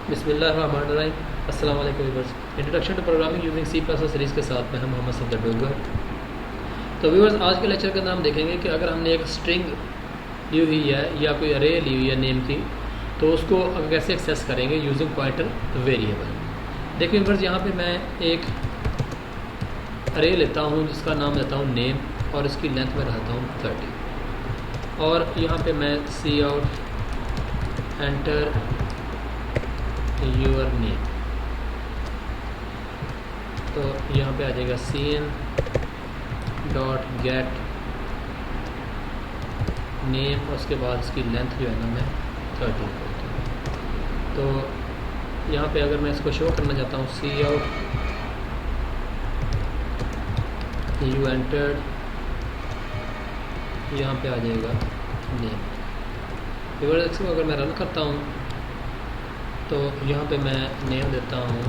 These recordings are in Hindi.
बिस्मिल्लाहिर्रहमानिर्रहीम। अस्सलाम वालेकुम viewers. Introduction to programming using C plus series के साथ मैं मोहम्मद सफदर डोगर। तो व्यूअर्स, आज के लेक्चर के अंदर हम देखेंगे कि अगर हमने एक स्ट्रिंग ली हुई है या कोई अरे ली हुई है नेम की, तो उसको कैसे एक्सेस करेंगे यूजिंग पॉइंटर वेरिएबल। देखिए व्यूअर्स, यहाँ पे मैं एक अरे लेता हूँ जिसका नाम लेता हूँ नेम और इसकी लेंथ में रहता हूँ 30, और यहाँ पे मैं cout enter your name, तो यहाँ पे आ जाएगा cin dot get name और उसके बाद इसकी लेंथ जो है ना मैं 30 करता हूँ। तो यहाँ पे अगर मैं इसको शो करना चाहता हूँ सी आउट यू एंटर्ड, यहाँ पे आ जाएगा नेम। फिर इसको अगर मैं रन करता हूँ तो यहाँ पे मैं नेम देता हूँ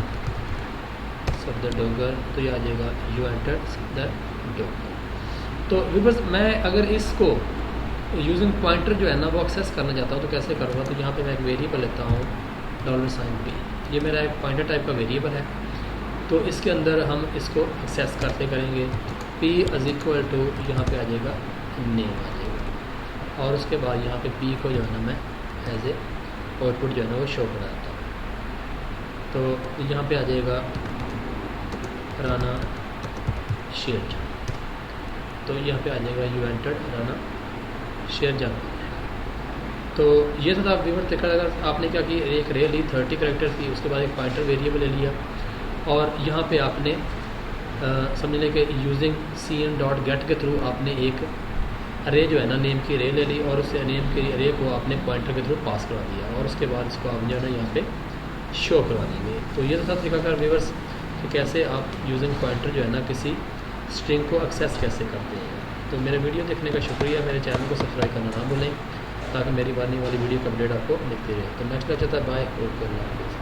सफदर डोगर, तो ये आ जाएगा यू एंटर्ड सफदर डोगर। तो व्यूअर्स, मैं अगर इसको यूजिंग पॉइंटर जो है ना वो एक्सेस करना चाहता हूँ तो कैसे करूँगा। तो यहाँ पे मैं एक वेरिएबल लेता हूँ $p, ये मेरा एक पॉइंटर टाइप का वेरिएबल है। तो इसके अंदर हम इसको एक्सेस करते करेंगे p इज इक्वल टू, यहाँ पे आ जाएगा नेम आ जाएगा, और उसके बाद यहाँ पे p को जो है ना मैं एज ए आउटपुट जो है ना वो शो कराता हूँ। तो यहाँ पे आ जाएगा राना शेयर, तो यहाँ पे आ जाएगा यू एंटर्ड राना शेयर जाना। तो ये तो था व्यूअर। देखा अगर आपने क्या की, एक रे ली 30 करेक्टर की, उसके बाद एक पॉइंटर वेरिएबल ले लिया और यहाँ पे आपने समझ लें कि using cin dot get के थ्रू आपने एक अरे जो है ना नेम की अरे ले ली और उस नेम की अरे को आपने पॉइंटर के थ्रू पास करवा दिया, और उसके बाद इसको आप जो है ना यहाँ पे शो करवा देंगे। तो ये तो था तरीकाकार व्यूअर्स कि कैसे आप यूजिंग पॉइंटर जो है ना किसी स्ट्रिंग को एक्सेस कैसे करते हैं। तो मेरे वीडियो देखने का शुक्रिया। मेरे चैनल को सब्सक्राइब करना ना भूलें ताकि मेरी आने वाली वीडियो का अपडेट आपको मिलती रहे। तो नेक्स्ट लेक्चर था, बाय और